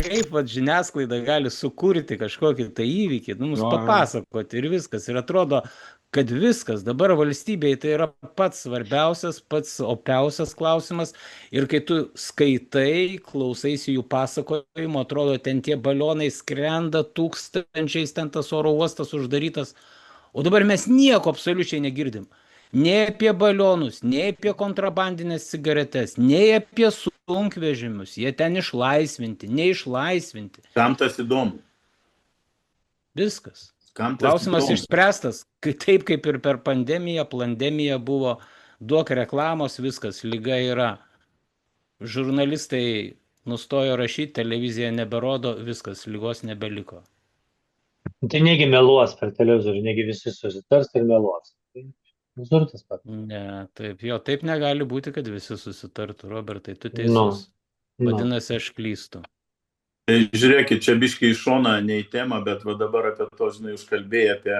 kaip vat, žiniasklaida gali sukurti kažkokį tai įvykį, nu, mums papasakoti ir viskas. Ir atrodo, kad viskas dabar valstybėje tai yra pats svarbiausias, pats opiausias klausimas. Ir kai tu skaitai, klausaisi jų pasakojimo, atrodo, ten tie balionai skrenda tūkstančiais, ten tas oro uostas uždarytas. O dabar mes nieko absoliučiai negirdim. Nei apie balionus, nei apie kontrabandinės cigaretes, nei apie sunkvežimius. Jie ten išlaisvinti, neišlaisvinti. Kam tas įdomu? Viskas. Kam tas Klausimas įdomu? išspręstas. Taip kaip ir per pandemiją, plandemiją buvo, duok reklamos, viskas, lyga yra. Žurnalistai nustojo rašyti, televizija neberodo, viskas, lygos nebeliko. Tai negi meluos per televizorių, negi visi susitars ir meluos. Visur tas pats. Ne, taip, jo, taip negali būti, kad visi susitartų, Robertai, tu teisus. Vadinasi, aš klystu. Tai žiūrėkit, čia biškai iš šona ne į temą, bet va dabar apie to, žinai, užkalbėjai apie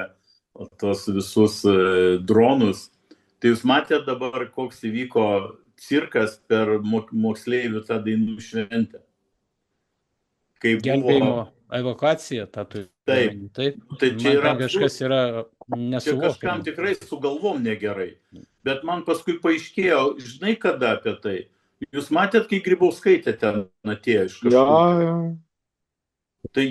tos visus dronus. Tai jūs matėte dabar, koks įvyko cirkas per moksleivių tą dainų šventę? Gelbėjimo evakuacija, tą turi. Taip. Tai čia yra kažkas yra nesuvokiama. Čia kažkam tikrai su galvom negerai. Bet man paskui paaiškėjo, žinai kada apie tai? Jūs matėt, kai Grybauskaitė ten atėjo iš kažkur? Jo. Tai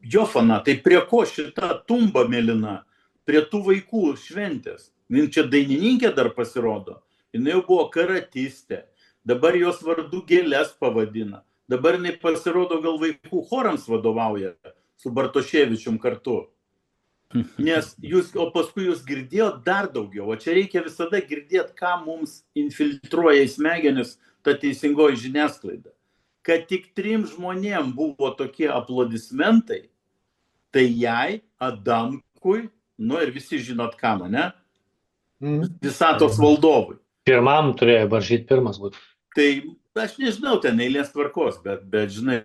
Jofana, tai prie ko šita tumba mėlyna? Prie tų vaikų šventės. Jin čia dainininkė dar pasirodo. Jin jau buvo karatistė. Dabar jos vardu gėles pavadina. Dabar jinai pasirodo gal vaikų chorams vadovauja su Bartoševičium kartu. Nes o paskui jūs girdėjot dar daugiau. O čia reikia visada girdėti, ką mums infiltruoja į smegenis ta teisingoji žiniasklaida. Kad tik 3 žmonėm buvo tokie aplodismentai, tai jai, Adamkui, nu ir visi žinot kam, ne? Visatos valdovui. Pirmam turėjo varžyti pirmas būti. Tai aš nežinau ten eilės tvarkos, bet žinai,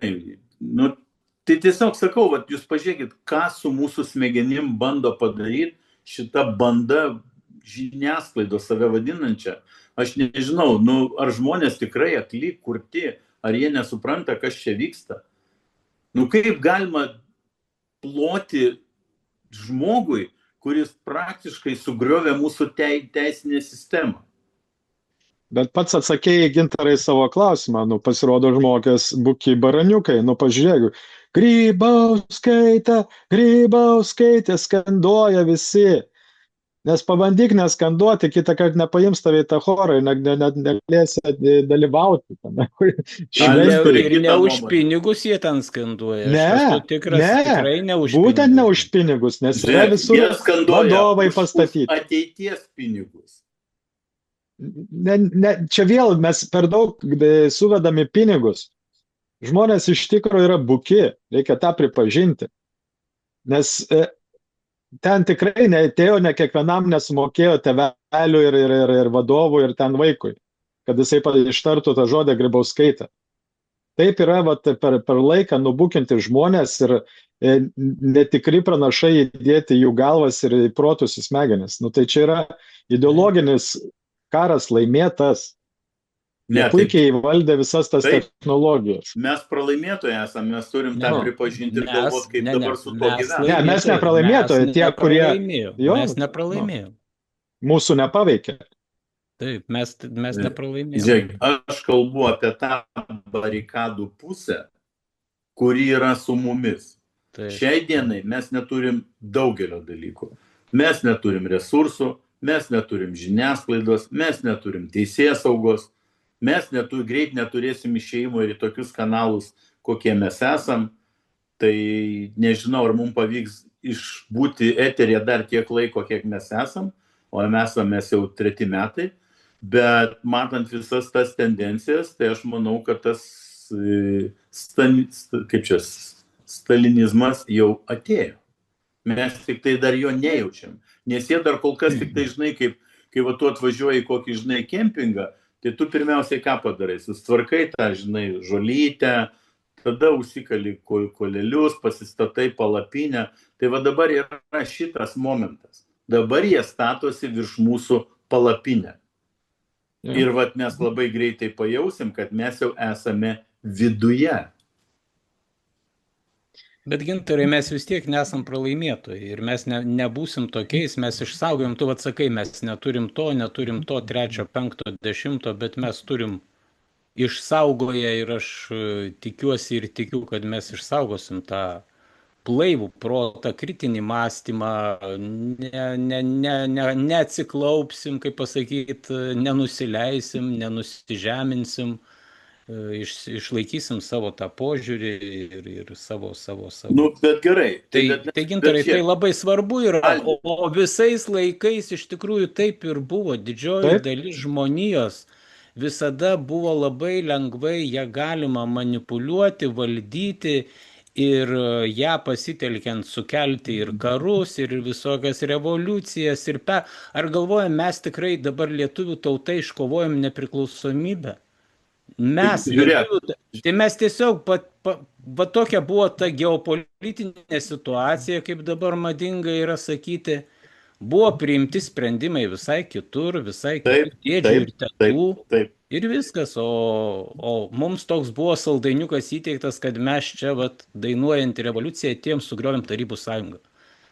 nu, tai tiesiog sakau, vat, jūs pažiūrėkit, ką su mūsų smegenim bando padaryti šita banda žiniasklaidos save vadinančia. Aš nežinau, nu, ar žmonės tikrai akli, kurti, ar jie nesupranta, kas čia vyksta. Nu, kaip galima ploti žmogui, kuris praktiškai sugriovė mūsų teisinę sistemą. Bet pats atsakėjai, Gintarai, savo klausimą. Nu, pasirodo žmonės buki baraniukai. Nu, pažiūrėk, Grybauskaitė, Grybauskaitė, skanduoja visi. Nes pabandyk neskanduoti, kitą kartą nepaims tave į tą chorą ir negalėsi dalyvauti. Ir ne už pinigus jie ten skanduoja. Tikrai ne už pinigus. Būtent ne už pinigus, nes yra visur vadovai pastatyti. Ateities pinigus. Čia vėl mes per daug suvedami pinigus. Žmonės iš tikrųjų yra buki, reikia tą pripažinti. Nes ten tikrai neatėjo, ne kiekvienam nesumokėjo tėvelių ir vadovų ir ten vaikui, kad jisai ištartų tą žodį Grybauskaitė. Taip yra per laiką nubukinti žmonės ir netikri pranašai įdėti jų galvas ir protus į smegenis. Nu, tai čia yra ideologinis karas laimėtas. Puikiai įvaldė visas tas technologijos. Mes pralaimėtojai esame, mes turim tą pripažinti ir galvoti, kaip dabar su to gyventi. Ne, mes nepralaimėtojai, tie, kurie... Mes nepralaimėjom. Mūsų nepaveikė. Taip, mes nepralaimėjom. Žiūrėk, aš kalbu apie tą barikadų pusę, kuri yra su mumis. Šiai dienai mes neturim daugelio dalykų. Mes neturim resursų, mes neturim žiniasklaidos, mes neturim teisėsaugos. Mes greit neturėsim išėjimo ir į tokius kanalus, kokie mes esam. Tai nežinau, ar mums pavyks išbūti eterėje dar tiek laiko, kiek mes esam. O mes jau 3 metai. Bet matant visas tas tendencijas, tai aš manau, kad tas stalinizmas jau atėjo. Mes tik tai dar jo nejaučiam. Nes jie dar kol kas tik tai, žinai, kai va tu atvažiuoji į kokį, žinai, kempingą, tai tu pirmiausiai ką padarai? Sustvarkai tą, žinai, žolytę, tada užsikali kolelius, pasistatai palapinę. Tai va dabar yra šitas momentas. Dabar jie statosi virš mūsų palapinę. Ir va mes labai greitai pajausim, kad mes jau esame viduje. Bet gintarai, mes vis tiek nesam pralaimėtojai ir mes nebūsim tokiais, mes išsaugojom, tu atsakai, mes neturim to, trečio, penkto, dešimto, bet mes turim išsaugoję ir aš tikiuosi ir tikiu, kad mes išsaugosim tą blaivų protą, kritinį mąstymą, neatsiklaupsim, kaip pasakyti, nenusileisim, nenusižeminsim, išlaikysim savo tą požiūrį ir savo. Nu, bet gerai. Tai gintarai, tai labai svarbu yra, o visais laikais iš tikrųjų taip ir buvo. Didžioji dalis žmonijos visada buvo labai lengvai, ją galima manipuliuoti, valdyti ir ją pasitelkiant sukelti ir karus, ir visokias revoliucijas. Ar galvojam, mes tikrai dabar lietuvių tautai iškovojom nepriklausomybę? Mes, tai mes tiesiog, va tokia buvo ta geopolitinė situacija, kaip dabar madinga yra sakyti, buvo priimti sprendimai visai kitur, visai kitur, dėdžių ir tetų, ir viskas, o mums toks buvo saldainiukas įteiktas, kad mes čia, dainuojant revoliuciją, tiems sugriovėm Tarybų sąjungą.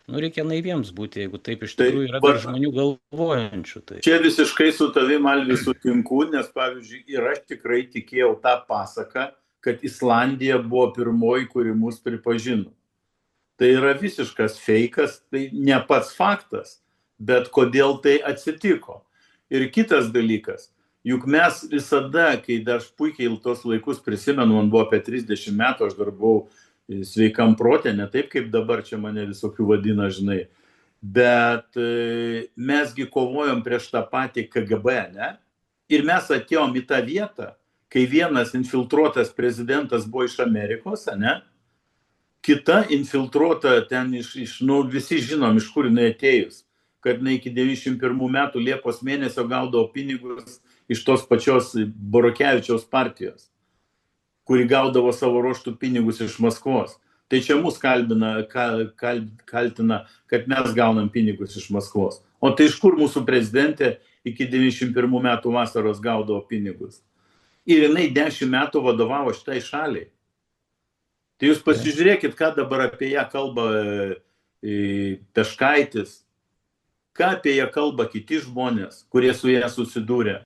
Nu, reikia naiviems būti, jeigu taip iš tikrųjų yra dar žmonių galvojančių. Tai. Čia visiškai su tavim, Alvi, sutinku, nes, pavyzdžiui, ir aš tikrai tikėjau tą pasaką, kad Islandija buvo pirmoji, kuri mus pripažino. Tai yra visiškas feikas, tai ne pats faktas, bet kodėl tai atsitiko. Ir kitas dalykas, juk mes visada, kai dar aš puikiai tos laikus prisimenu, man buvo apie 30 metų, aš dar buvau sveikam protė, ne taip kaip dabar čia mane visokių vadina, žinai. Bet mesgi kovojom prieš tą patį KGB, ne? Ir mes atėjom į tą vietą, kai vienas infiltruotas prezidentas buvo iš Amerikos, ne? Kita infiltruota ten visi žinom, iš kur jinai atėjus, kad jinai iki 91 metų Liepos mėnesio gaudavo pinigus iš tos pačios Borokevičiaus partijos, kuri gaudavo savo ruoštų pinigus iš Maskvos. Tai čia mus kaltina, kad mes gaunam pinigus iš Maskvos. O tai iš kur mūsų prezidentė iki 91 metų vasaros gaudavo pinigus? Ir jinai 10 metų vadovavo šitai šaliai. Tai jūs pasižiūrėkit, ką dabar apie ją kalba Peškaitis, ką apie ją kalba kiti žmonės, kurie su ją susidūrė.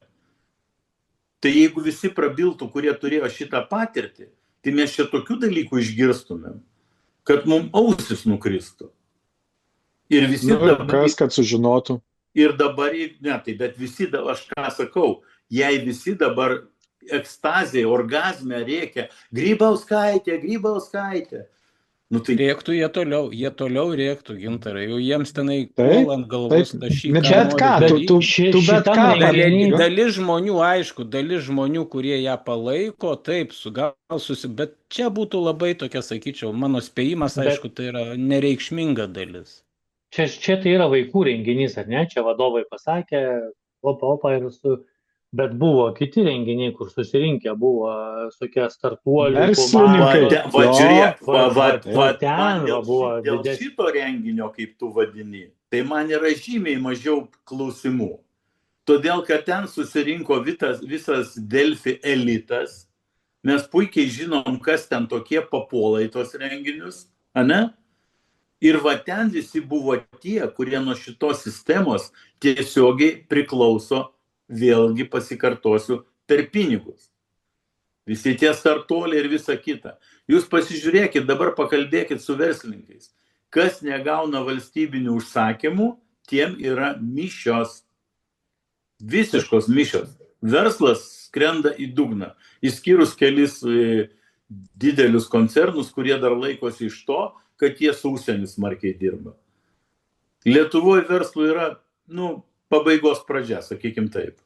Tai jeigu visi prabiltų, kurie turėjo šitą patirtį, tai mes čia tokių dalykų išgirstumėm, kad mums ausis nukristų. Ir visi dabar... Kas, kad sužinotų. Ir dabar, ne, tai bet visi, aš ką sakau, jei visi dabar ekstazėje, orgazme rėkia, Grybauskaitė, Grybauskaitė. Nu, tai... Rėktų jie toliau rėktų, gintarai, jau jiems tenai kolant galvos tašy. Bet ką, tu bet ką. Dalis žmonių, aišku, dalis žmonių, kurie ją palaiko, taip, bet čia būtų labai tokia, sakyčiau, mano spėjimas, aišku, tai yra nereikšminga dalis. Čia tai yra vaikų renginys, ar ne? Čia vadovai pasakė, opa ir su... Bet buvo kiti renginiai, kur susirinkę buvo tokie startuolių. Dėl šito renginio, kaip tu vadini, tai man yra žymiai mažiau klausimų. Todėl, kad ten susirinko visas Delfi elitas, mes puikiai žinom, kas ten tokie papuola į tos renginius, ane? Ir va ten visi buvo tie, kurie nuo šitos sistemos tiesiogiai priklauso, vėlgi pasikartosiu, per pinigus. Visi tie startuoliai ir visa kita. Jūs pasižiūrėkit, dabar pakalbėkit su verslininkais. Kas negauna valstybinių užsakymų, tiem yra mišios. Visiškos mišios. Verslas skrenda į dugną. Išskyrus kelis didelius koncernus, kurie dar laikosi iš to, kad jie su užsieniu smarkiai dirba. Lietuvoje verslų yra, pabaigos pradžia, sakykim taip.